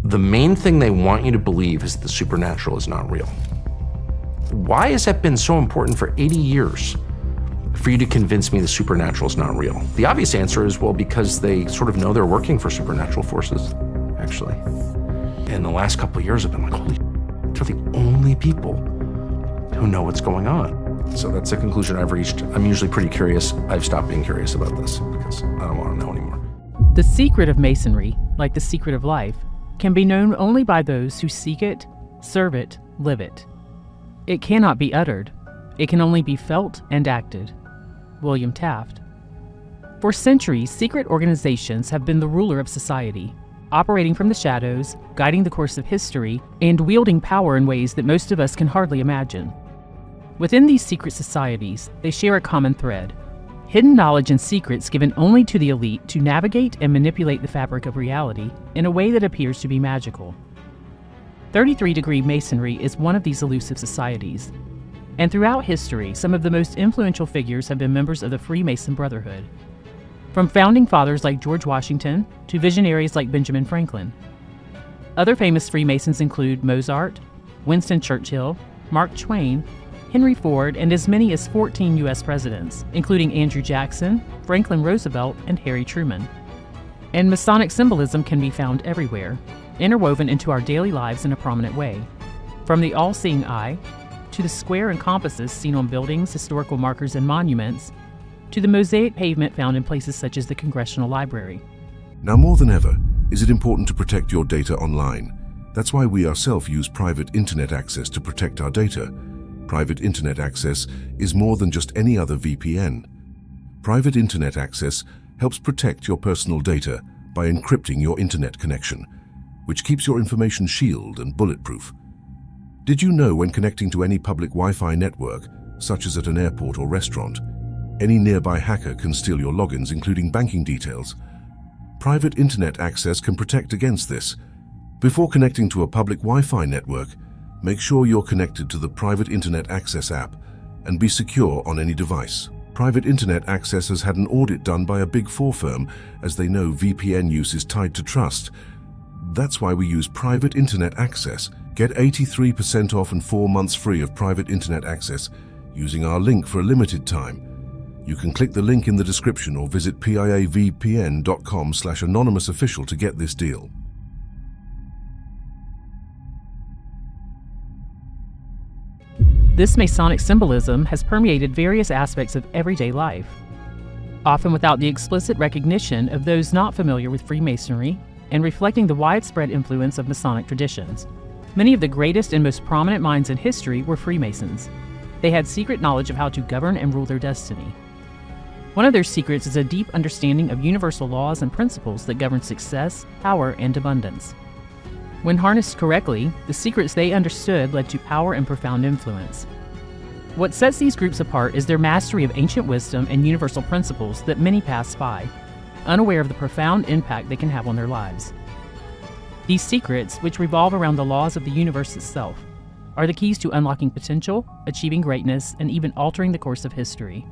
The main thing they want you to believe is the supernatural is not real. Why has that been so important for 80 years? For you to convince me the supernatural is not real? The obvious answer is, well, because they sort of know they're working for supernatural forces, actually. In the last couple of years, I've been like, holy, they're the only people who know what's going on. So that's a conclusion I've reached. I'm usually pretty curious. I've stopped being curious about this because I don't want to know anymore. The secret of Masonry, like the secret of life, can be known only by those who seek it, serve it, live it. It cannot be uttered. It can only be felt and acted. William Taft. For centuries, secret organizations have been the ruler of society, operating from the shadows, guiding the course of history, and wielding power in ways that most of us can hardly imagine. Within these secret societies, they share a common thread: hidden knowledge and secrets given only to the elite to navigate and manipulate the fabric of reality in a way that appears to be magical. 33-degree Masonry is one of these elusive societies, and throughout history, some of the most influential figures have been members of the Freemason Brotherhood. From founding fathers like George Washington to visionaries like Benjamin Franklin. Other famous Freemasons include Mozart, Winston Churchill, Mark Twain, Henry Ford, and as many as 14 U.S. presidents, including Andrew Jackson, Franklin Roosevelt, and Harry Truman. And Masonic symbolism can be found everywhere, interwoven into our daily lives in a prominent way. From the all-seeing eye, to the square and compasses seen on buildings, historical markers, and monuments, to the mosaic pavement found in places such as the Congressional Library. Now more than ever, is it important to protect your data online. That's why we ourselves use private internet access to protect our data. Private internet access is more than just any other VPN. Private internet access helps protect your personal data by encrypting your internet connection, which keeps your information shielded and bulletproof. Did you know when connecting to any public Wi-Fi network, such as at an airport or restaurant, any nearby hacker can steal your logins, including banking details? Private internet access can protect against this. Before connecting to a public Wi-Fi network, make sure you're connected to the Private Internet Access app and be secure on any device. Private Internet Access has had an audit done by a Big Four firm, as they know VPN use is tied to trust. That's why we use Private Internet Access. Get 83% off and 4 months free of Private Internet Access using our link for a limited time. You can click the link in the description or visit piavpn.com/anonymousofficial to get this deal. This Masonic symbolism has permeated various aspects of everyday life, often without the explicit recognition of those not familiar with Freemasonry and reflecting the widespread influence of Masonic traditions. Many of the greatest and most prominent minds in history were Freemasons. They had secret knowledge of how to govern and rule their destiny. One of their secrets is a deep understanding of universal laws and principles that govern success, power, and abundance. When harnessed correctly, the secrets they understood led to power and profound influence. What sets these groups apart is their mastery of ancient wisdom and universal principles that many pass by, unaware of the profound impact they can have on their lives. These secrets, which revolve around the laws of the universe itself, are the keys to unlocking potential, achieving greatness, and even altering the course of history.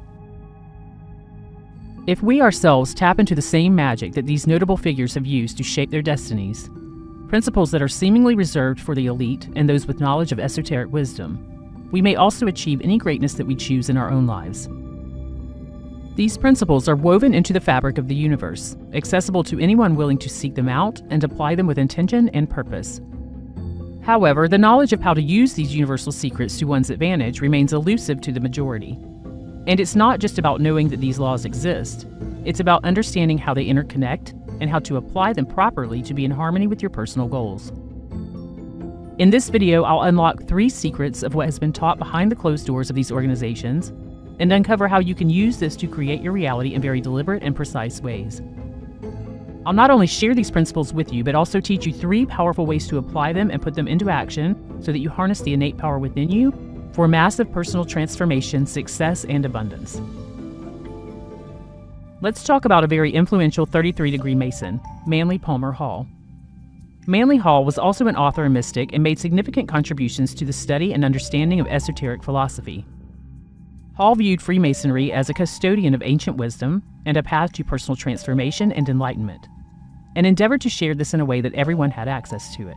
If we ourselves tap into the same magic that these notable figures have used to shape their destinies, principles that are seemingly reserved for the elite and those with knowledge of esoteric wisdom, we may also achieve any greatness that we choose in our own lives. These principles are woven into the fabric of the universe, accessible to anyone willing to seek them out and apply them with intention and purpose. However, the knowledge of how to use these universal secrets to one's advantage remains elusive to the majority. And it's not just about knowing that these laws exist, it's about understanding how they interconnect and how to apply them properly to be in harmony with your personal goals. In this video, I'll unlock 3 secrets of what has been taught behind the closed doors of these organizations and uncover how you can use this to create your reality in very deliberate and precise ways. I'll not only share these principles with you, but also teach you 3 powerful ways to apply them and put them into action so that you harness the innate power within you for massive personal transformation, success, and abundance. Let's talk about a very influential 33-degree Mason, Manly Palmer Hall. Manly Hall was also an author and mystic and made significant contributions to the study and understanding of esoteric philosophy. Hall viewed Freemasonry as a custodian of ancient wisdom and a path to personal transformation and enlightenment. and endeavored to share this in a way that everyone had access to it.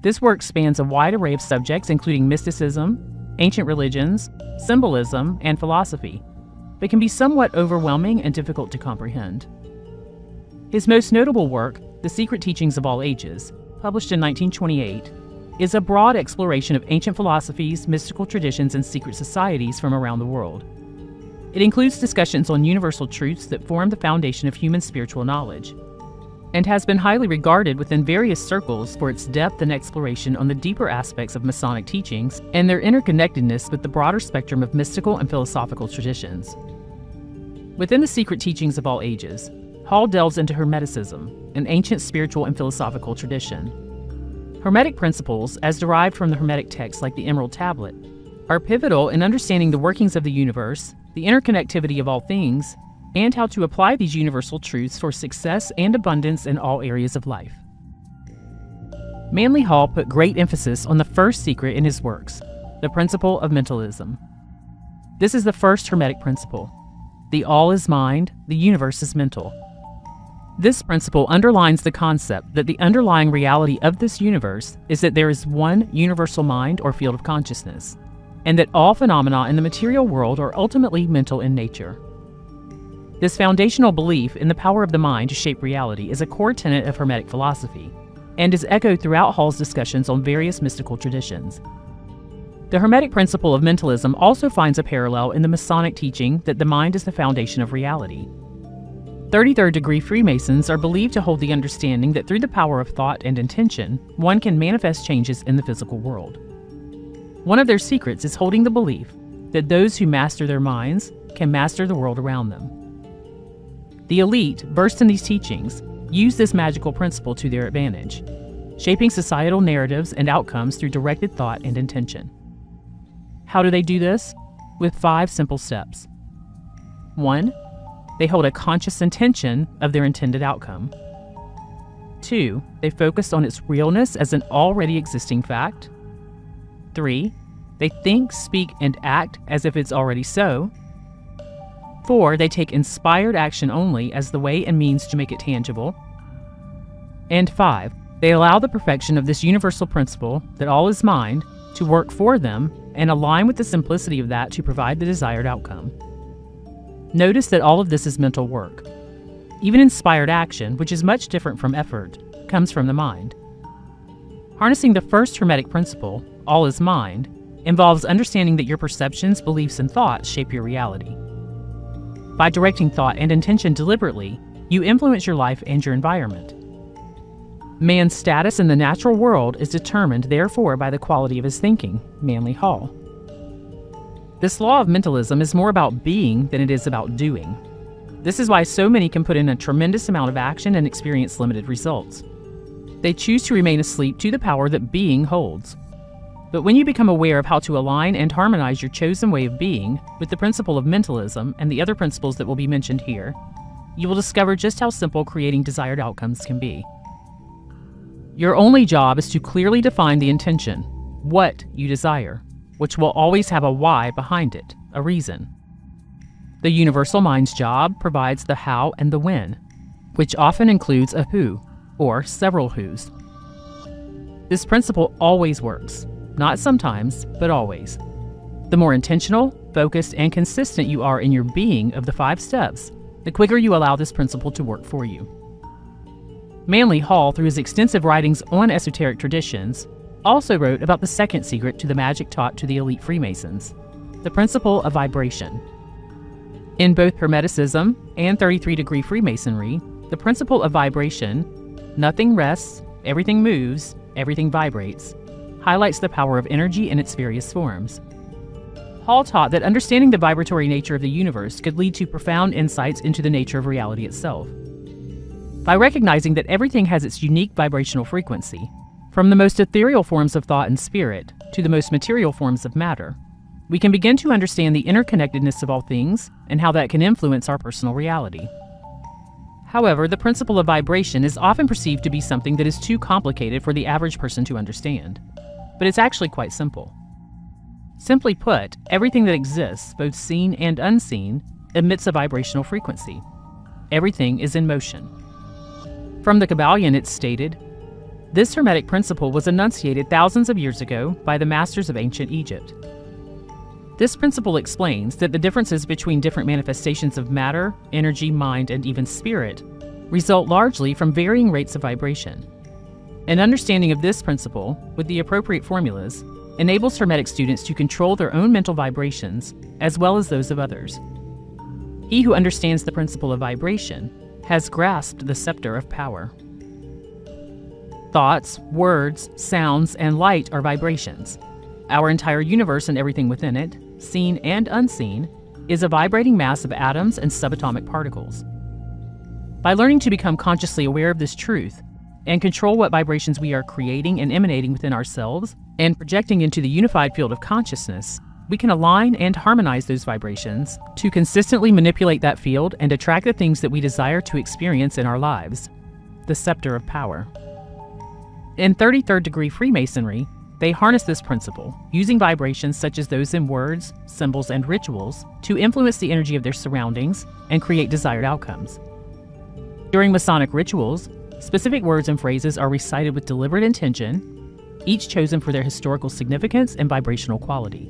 This work spans a wide array of subjects, including mysticism, ancient religions, symbolism, and philosophy, but can be somewhat overwhelming and difficult to comprehend. His most notable work, The Secret Teachings of All Ages, published in 1928, is a broad exploration of ancient philosophies, mystical traditions, and secret societies from around the world. It includes discussions on universal truths that form the foundation of human spiritual knowledge, and has been highly regarded within various circles for its depth and exploration on the deeper aspects of Masonic teachings and their interconnectedness with the broader spectrum of mystical and philosophical traditions. Within The Secret Teachings of All Ages, Hall delves into Hermeticism, an ancient spiritual and philosophical tradition. Hermetic principles, as derived from the Hermetic texts like the Emerald Tablet, are pivotal in understanding the workings of the universe, the interconnectivity of all things, and how to apply these universal truths for success and abundance in all areas of life. Manly Hall put great emphasis on the first secret in his works, the principle of mentalism. This is the first Hermetic principle. The all is mind, the universe is mental. This principle underlines the concept that the underlying reality of this universe is that there is one universal mind or field of consciousness, and that all phenomena in the material world are ultimately mental in nature. This foundational belief in the power of the mind to shape reality is a core tenet of Hermetic philosophy, and is echoed throughout Hall's discussions on various mystical traditions. The Hermetic principle of mentalism also finds a parallel in the Masonic teaching that the mind is the foundation of reality. 33rd degree Freemasons are believed to hold the understanding that through the power of thought and intention, one can manifest changes in the physical world. One of their secrets is holding the belief that those who master their minds can master the world around them. The elite, versed in these teachings, use this magical principle to their advantage, shaping societal narratives and outcomes through directed thought and intention. How do they do this? With 5 simple steps. 1. They hold a conscious intention of their intended outcome. 2. They focus on its realness as an already existing fact. 3. They think, speak, and act as if it's already so. 4. They take inspired action only as the way and means to make it tangible. And 5. They allow the perfection of this universal principle, that all is mind, to work for them and align with the simplicity of that to provide the desired outcome. Notice that all of this is mental work. Even inspired action, which is much different from effort, comes from the mind. Harnessing the first Hermetic principle, all is mind, involves understanding that your perceptions, beliefs, and thoughts shape your reality. By directing thought and intention deliberately, you influence your life and your environment. Man's status in the natural world is determined, therefore, by the quality of his thinking, Manly Hall. This law of mentalism is more about being than it is about doing. This is why so many can put in a tremendous amount of action and experience limited results. They choose to remain asleep to the power that being holds. But when you become aware of how to align and harmonize your chosen way of being with the principle of mentalism and the other principles that will be mentioned here, you will discover just how simple creating desired outcomes can be. Your only job is to clearly define the intention, what you desire, which will always have a why behind it, a reason. The universal mind's job provides the how and the when, which often includes a who, or several whos. This principle always works. Not sometimes, but always. The more intentional, focused, and consistent you are in your being of the 5 steps, the quicker you allow this principle to work for you. Manly Hall, through his extensive writings on esoteric traditions, also wrote about the second secret to the magic taught to the elite Freemasons, the principle of vibration. In both Hermeticism and 33rd degree Freemasonry, the principle of vibration, nothing rests, everything moves, everything vibrates, highlights the power of energy in its various forms. Hall taught that understanding the vibratory nature of the universe could lead to profound insights into the nature of reality itself. By recognizing that everything has its unique vibrational frequency, from the most ethereal forms of thought and spirit to the most material forms of matter, we can begin to understand the interconnectedness of all things and how that can influence our personal reality. However, the principle of vibration is often perceived to be something that is too complicated for the average person to understand. But it's actually quite simple. Simply put, everything that exists, both seen and unseen, emits a vibrational frequency. Everything is in motion. From the Kybalion, it's stated, "This Hermetic principle was enunciated thousands of years ago by the masters of ancient Egypt. This principle explains that the differences between different manifestations of matter, energy, mind, and even spirit result largely from varying rates of vibration. An understanding of this principle, with the appropriate formulas, enables Hermetic students to control their own mental vibrations as well as those of others. He who understands the principle of vibration has grasped the scepter of power." Thoughts, words, sounds, and light are vibrations. Our entire universe and everything within it, seen and unseen, is a vibrating mass of atoms and subatomic particles. By learning to become consciously aware of this truth and control what vibrations we are creating and emanating within ourselves and projecting into the unified field of consciousness, we can align and harmonize those vibrations to consistently manipulate that field and attract the things that we desire to experience in our lives. The scepter of power. In 33rd degree Freemasonry, they harness this principle, using vibrations such as those in words, symbols, and rituals to influence the energy of their surroundings and create desired outcomes. During Masonic rituals, specific words and phrases are recited with deliberate intention, each chosen for their historical significance and vibrational quality.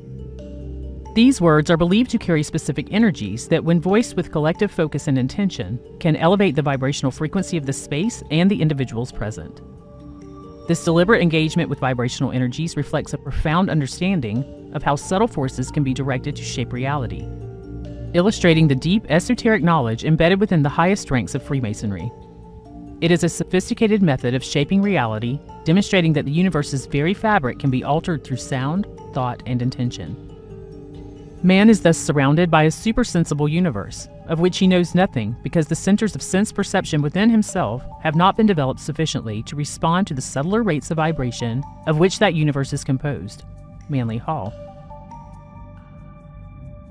These words are believed to carry specific energies that, when voiced with collective focus and intention, can elevate the vibrational frequency of the space and the individuals present. This deliberate engagement with vibrational energies reflects a profound understanding of how subtle forces can be directed to shape reality, illustrating the deep esoteric knowledge embedded within the highest ranks of Freemasonry. It is a sophisticated method of shaping reality, demonstrating that the universe's very fabric can be altered through sound, thought, and intention. Man is thus surrounded by a supersensible universe, of which he knows nothing because the centers of sense perception within himself have not been developed sufficiently to respond to the subtler rates of vibration of which that universe is composed. Manly Hall.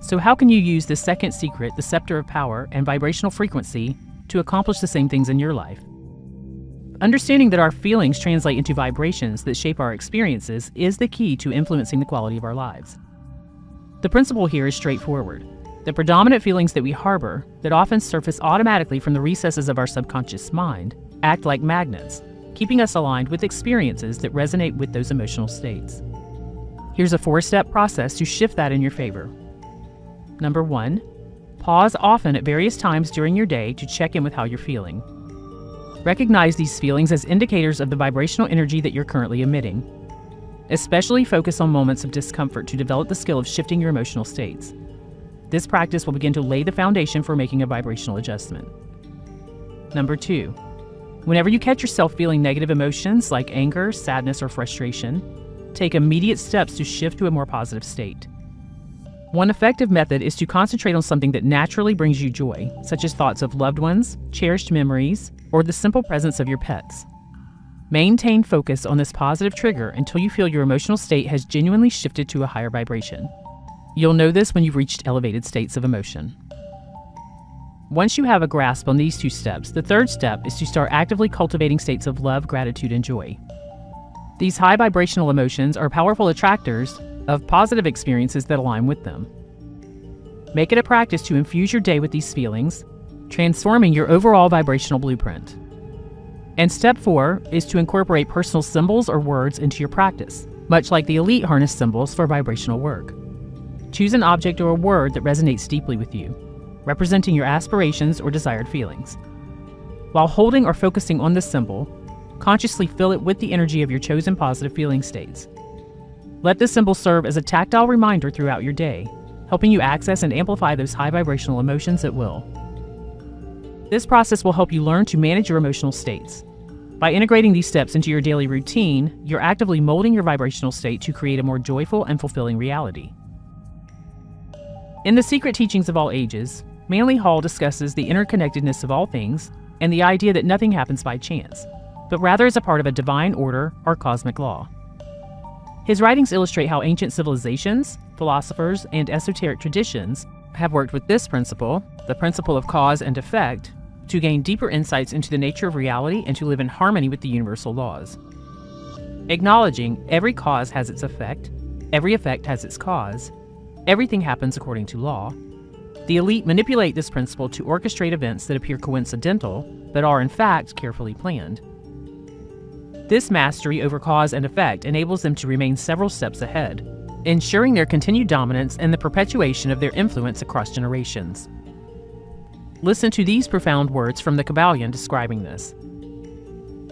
So how can you use this second secret, the scepter of power and vibrational frequency, to accomplish the same things in your life? Understanding that our feelings translate into vibrations that shape our experiences is the key to influencing the quality of our lives. The principle here is straightforward. The predominant feelings that we harbor, that often surface automatically from the recesses of our subconscious mind, act like magnets, keeping us aligned with experiences that resonate with those emotional states. Here's a 4-step process to shift that in your favor. Number 1, pause often at various times during your day to check in with how you're feeling. Recognize these feelings as indicators of the vibrational energy that you're currently emitting. Especially focus on moments of discomfort to develop the skill of shifting your emotional states. This practice will begin to lay the foundation for making a vibrational adjustment. Number 2, whenever you catch yourself feeling negative emotions like anger, sadness, or frustration, take immediate steps to shift to a more positive state. One effective method is to concentrate on something that naturally brings you joy, such as thoughts of loved ones, cherished memories, or the simple presence of your pets. Maintain focus on this positive trigger until you feel your emotional state has genuinely shifted to a higher vibration. You'll know this when you've reached elevated states of emotion. Once you have a grasp on these 2 steps, the 3rd step is to start actively cultivating states of love, gratitude, and joy. These high vibrational emotions are powerful attractors of positive experiences that align with them. Make it a practice to infuse your day with these feelings, transforming your overall vibrational blueprint. And step 4 is to incorporate personal symbols or words into your practice, much like the elite harness symbols for vibrational work. Choose an object or a word that resonates deeply with you, representing your aspirations or desired feelings. While holding or focusing on this symbol, consciously fill it with the energy of your chosen positive feeling states. Let this symbol serve as a tactile reminder throughout your day, helping you access and amplify those high vibrational emotions at will. This process will help you learn to manage your emotional states. By integrating these steps into your daily routine, you're actively molding your vibrational state to create a more joyful and fulfilling reality. In The Secret Teachings of All Ages, Manly Hall discusses the interconnectedness of all things and the idea that nothing happens by chance, but rather as a part of a divine order or cosmic law. His writings illustrate how ancient civilizations, philosophers, and esoteric traditions have worked with this principle, the principle of cause and effect, to gain deeper insights into the nature of reality and to live in harmony with the universal laws. Acknowledging every cause has its effect, every effect has its cause, everything happens according to law, The elite manipulate this principle to orchestrate events that appear coincidental, but are in fact carefully planned. This mastery over cause and effect enables them to remain several steps ahead, ensuring their continued dominance and the perpetuation of their influence across generations. Listen to these profound words from the Kybalion describing this.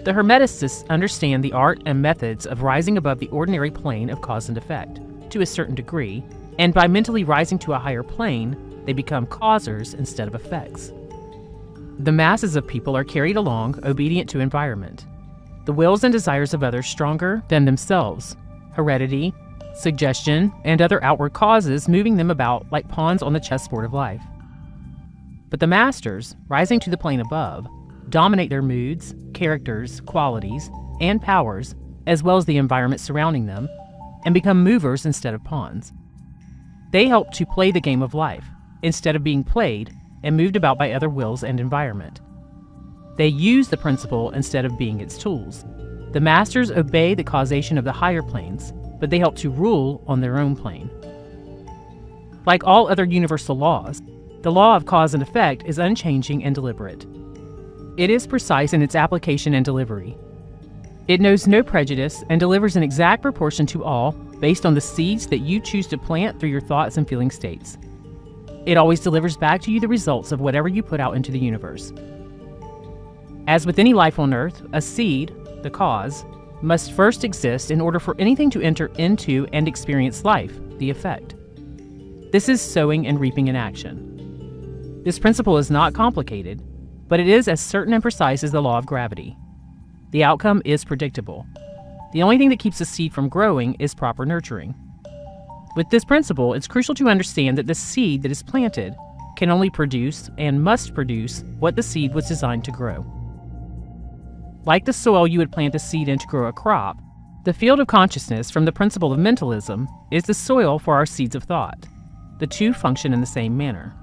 The Hermeticists understand the art and methods of rising above the ordinary plane of cause and effect, to a certain degree, and by mentally rising to a higher plane, they become causers instead of effects. The masses of people are carried along, obedient to environment, the wills and desires of others stronger than themselves, heredity, suggestion, and other outward causes moving them about like pawns on the chessboard of life. But the masters, rising to the plane above, dominate their moods, characters, qualities, and powers, as well as the environment surrounding them, and become movers instead of pawns. They help to play the game of life, instead of being played and moved about by other wills and environment. They use the principle instead of being its tools. The masters obey the causation of the higher planes, but they help to rule on their own plane. Like all other universal laws, the law of cause and effect is unchanging and deliberate. It is precise in its application and delivery. It knows no prejudice and delivers an exact proportion to all based on the seeds that you choose to plant through your thoughts and feeling states. It always delivers back to you the results of whatever you put out into the universe. As with any life on Earth, a seed, the cause, must first exist in order for anything to enter into and experience life, the effect. This is sowing and reaping in action. This principle is not complicated, but it is as certain and precise as the law of gravity. The outcome is predictable. The only thing that keeps a seed from growing is proper nurturing. With this principle, it's crucial to understand that the seed that is planted can only produce and must produce what the seed was designed to grow. Like the soil you would plant a seed in to grow a crop, the field of consciousness from the principle of mentalism is the soil for our seeds of thought. The two function in the same manner.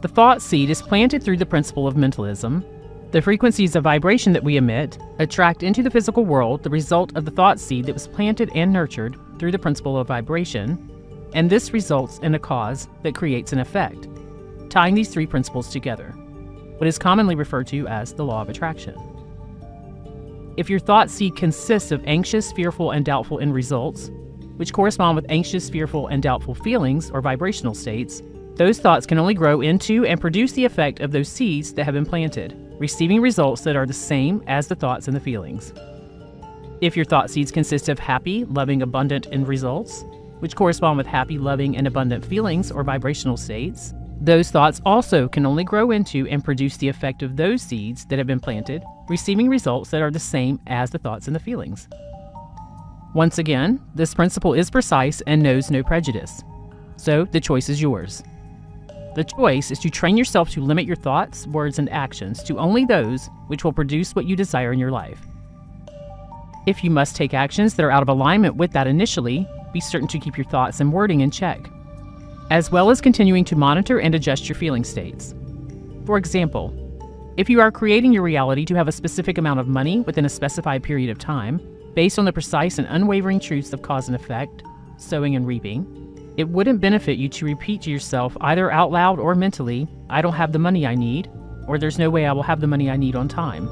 The thought seed is planted through the principle of mentalism. The frequencies of vibration that we emit attract into the physical world the result of the thought seed that was planted and nurtured through the principle of vibration, and this results in a cause that creates an effect, tying these three principles together, what is commonly referred to as the law of attraction. If your thought seed consists of anxious, fearful, and doubtful end results, which correspond with anxious, fearful, and doubtful feelings or vibrational states, those thoughts can only grow into and produce the effect of those seeds that have been planted, receiving results that are the same as the thoughts and the feelings. If your thought seeds consist of happy, loving, abundant end results, which correspond with happy, loving, and abundant feelings or vibrational states, those thoughts also can only grow into and produce the effect of those seeds that have been planted, receiving results that are the same as the thoughts and the feelings. Once again, this principle is precise and knows no prejudice. So the choice is yours. The choice is to train yourself to limit your thoughts, words, and actions to only those which will produce what you desire in your life. If you must take actions that are out of alignment with that initially, be certain to keep your thoughts and wording in check, as well as continuing to monitor and adjust your feeling states. For example, if you are creating your reality to have a specific amount of money within a specified period of time, based on the precise and unwavering truths of cause and effect, sowing and reaping, it wouldn't benefit you to repeat to yourself either out loud or mentally, "I don't have the money I need," or "There's no way I will have the money I need on time."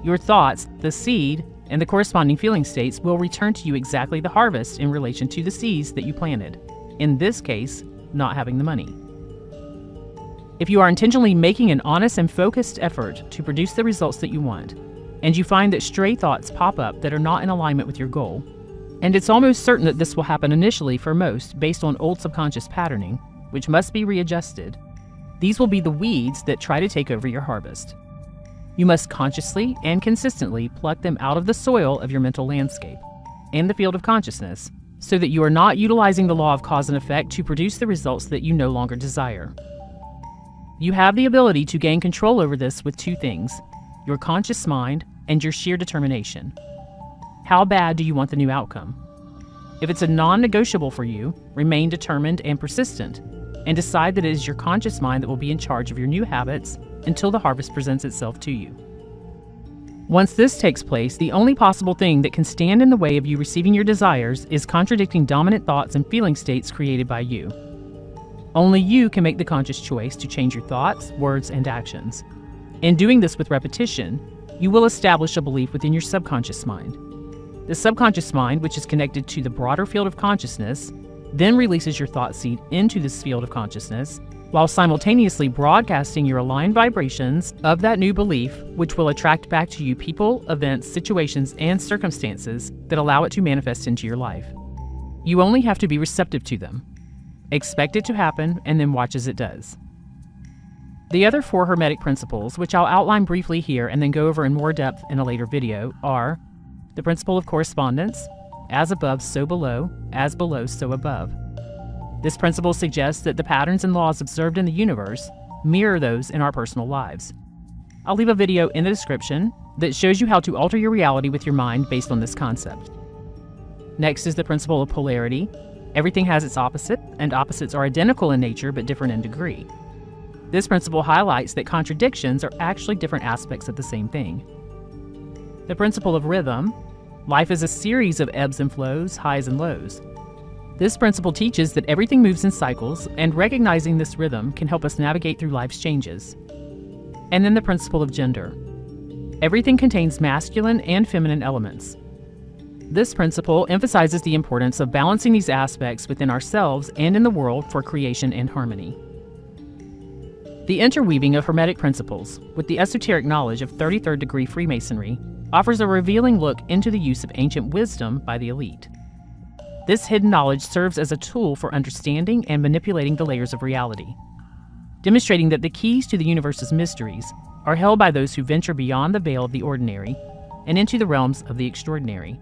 Your thoughts, the seed, and the corresponding feeling states will return to you exactly the harvest in relation to the seeds that you planted. In this case, not having the money. If you are intentionally making an honest and focused effort to produce the results that you want, and you find that stray thoughts pop up that are not in alignment with your goal, and it's almost certain that this will happen initially for most based on old subconscious patterning, which must be readjusted, these will be the weeds that try to take over your harvest. You must consciously and consistently pluck them out of the soil of your mental landscape and the field of consciousness, so that you are not utilizing the law of cause and effect to produce the results that you no longer desire. You have the ability to gain control over this with two things: your conscious mind and your sheer determination. How bad do you want the new outcome? If it's a non-negotiable for you, remain determined and persistent, and decide that it is your conscious mind that will be in charge of your new habits until the harvest presents itself to you. Once this takes place, the only possible thing that can stand in the way of you receiving your desires is contradicting dominant thoughts and feeling states created by you. Only you can make the conscious choice to change your thoughts, words, and actions. In doing this with repetition, you will establish a belief within your subconscious mind. The subconscious mind, which is connected to the broader field of consciousness, then releases your thought seed into this field of consciousness, while simultaneously broadcasting your aligned vibrations of that new belief, which will attract back to you people, events, situations, and circumstances that allow it to manifest into your life. You only have to be receptive to them. Expect it to happen, and then watch as it does. The other 4 Hermetic principles, which I'll outline briefly here and then go over in more depth in a later video, are the principle of correspondence, as above, so below, as below, so above. This principle suggests that the patterns and laws observed in the universe mirror those in our personal lives. I'll leave a video in the description that shows you how to alter your reality with your mind based on this concept. Next is the principle of polarity. Everything has its opposite, and opposites are identical in nature but different in degree. This principle highlights that contradictions are actually different aspects of the same thing. The principle of rhythm. Life is a series of ebbs and flows, highs and lows. This principle teaches that everything moves in cycles, and recognizing this rhythm can help us navigate through life's changes. And then the principle of gender. Everything contains masculine and feminine elements. This principle emphasizes the importance of balancing these aspects within ourselves and in the world for creation and harmony. The interweaving of Hermetic principles with the esoteric knowledge of 33rd degree Freemasonry offers a revealing look into the use of ancient wisdom by the elite. This hidden knowledge serves as a tool for understanding and manipulating the layers of reality, demonstrating that the keys to the universe's mysteries are held by those who venture beyond the veil of the ordinary and into the realms of the extraordinary.